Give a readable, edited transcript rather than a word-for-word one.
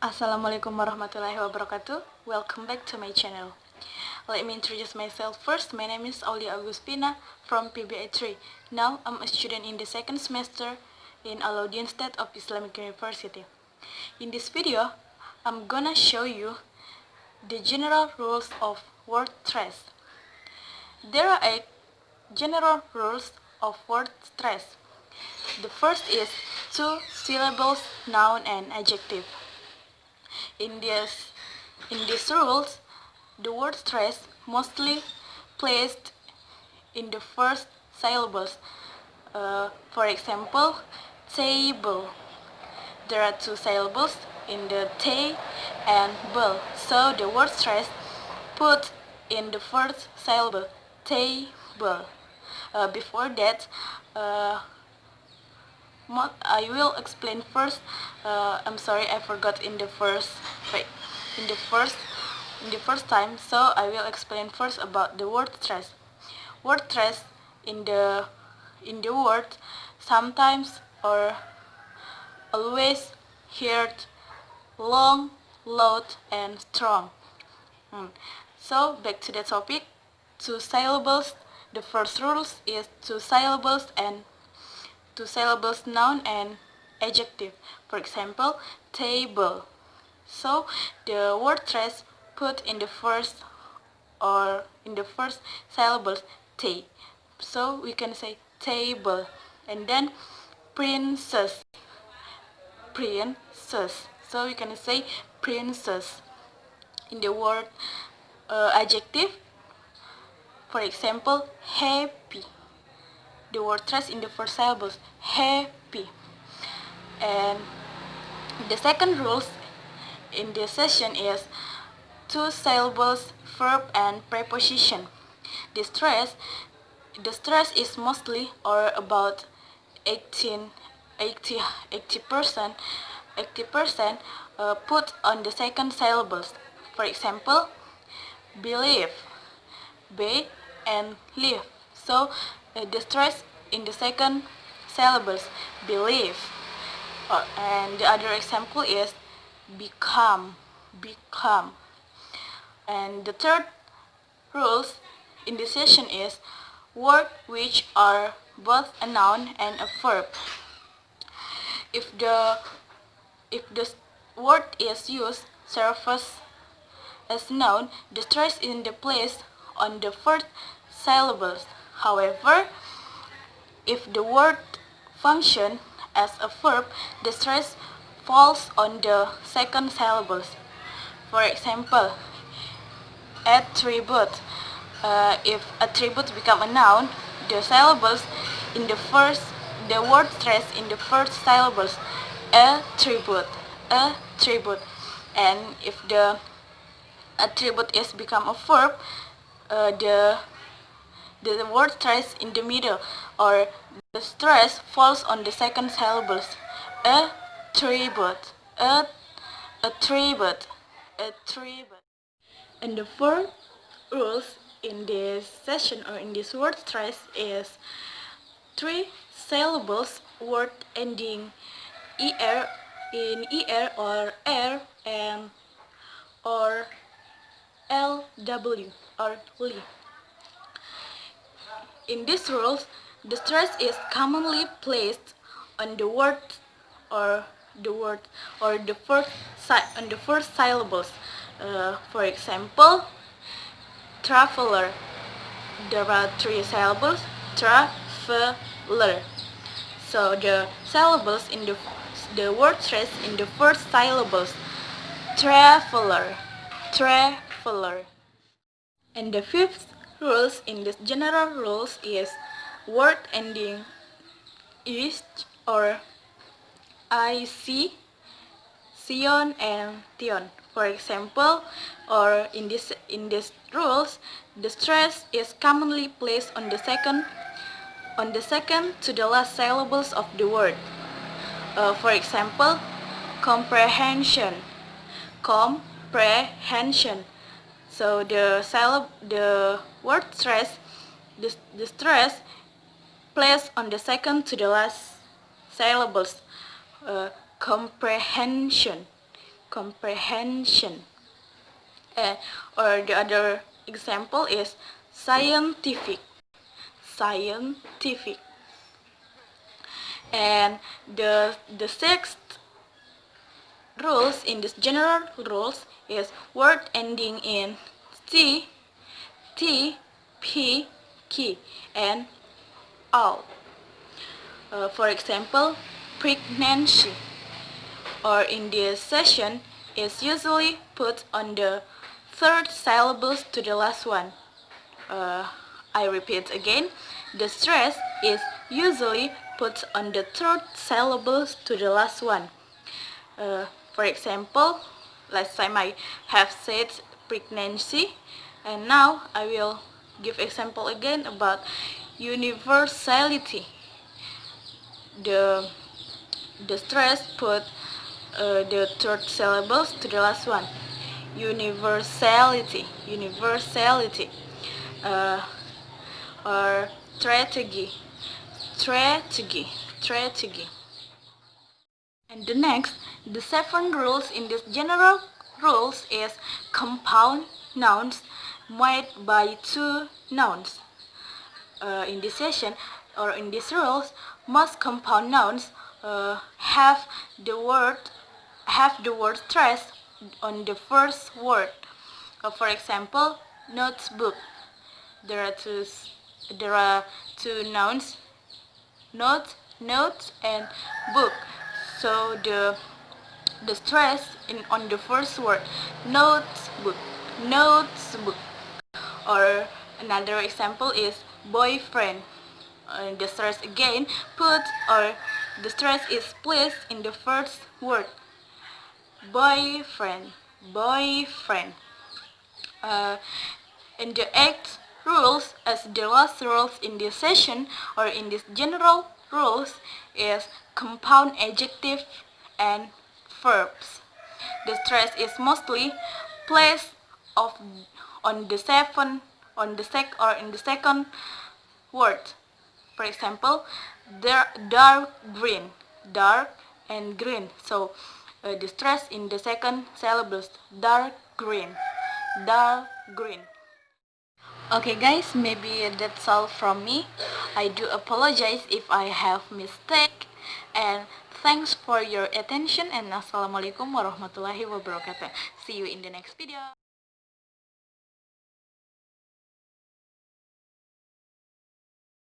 Assalamualaikum warahmatullahi wabarakatuh. Welcome back to my channel. Let me introduce myself first. My name is Aulia Agusfina from PBI 3. Now I'm a student in the second semester in Alaudian State of Islamic University. In this video, I'm gonna show you the general rules of word stress. There are 8 general rules of word stress. The first is 2 syllables, noun and adjective. In these rules, the word stress mostly placed in the first syllables. For example, table. There are 2 syllables in the t and bl, so the word stress put in the first syllable, table. Before that, I will explain first. I'm sorry, I forgot in the first time. So I will explain first about the word stress. Word stress in the word sometimes or always heard long, loud, and strong. So back to the topic. 2 syllables. The first rules is 2 syllables and 2 syllables noun and adjective. For example, table. So the word stress put in the first syllables t. So we can say table, and then princess. So we can say princess. In the word adjective, for example, happy. The word stress in the first syllables, happy. And the second rules in this session is 2 syllables, verb and preposition. The stress is mostly or about 80% put on the second syllables. For example, believe, be and live. So the stress in the second syllables, believe. And the other example is become. And the third rules in this session is words which are both a noun and a verb. If the word is used serves as noun, the stress is in the place on the first syllables. However, if the word function as a verb, the stress falls on the second syllables. For example, attribute. If attribute become a noun, the word stress in the first syllables, attribute. And if the attribute is become a verb, the word stress in the middle, or the stress falls on the second syllables, attribute. And the fourth rules in this session or in this word stress is 3 syllables word ending er or r and or lw or li. In these rules, the stress is commonly placed on the word or the first syllables. For example, traveler. There are 3 syllables, traveler. So the syllables in the word stress in the first syllables, traveler. And the fifth rules in this general rules is word ending ist or ic, sion and tion. For example, or in this rules, the stress is commonly placed on the second to the last syllables of the word. For example, comprehension. So the word stress, the stress placed on the second to the last syllables. Comprehension. comprehension. Or the other example is scientific. Scientific. And the sixth rules in this general rules is word ending in t, t, p, k, and all. For example, pregnancy, or in this session, is usually put on the third syllables to the last one. I repeat again, the stress is usually put on the third syllables to the last one. For example, last time I have said pregnancy, and now I will give example again about universality. The stress put the third syllables to the last one. Universality, universality. Or strategy, strategy, strategy. And the next, the 7 rules in this general rules is compound nouns made by 2 nouns. In this session, or in these rules, most compound nouns have the word stress on the first word. For example, notebook. There are two nouns, note, and book. So the stress on the first word, notebook, notebook. Or another example is boyfriend. The stress again the stress is placed in the first word, boyfriend, boyfriend. In the 8th rules, as the last rules in this session or in this general rules, is compound adjective and verbs. The stress is mostly placed on the second word. For example, dark green, dark and green. So the stress in the second syllables, dark green, dark green. Okay guys, maybe that's all from me. I do apologize if I have mistake, and thanks for your attention, and assalamualaikum warahmatullahi wabarakatuh. See you in the next video.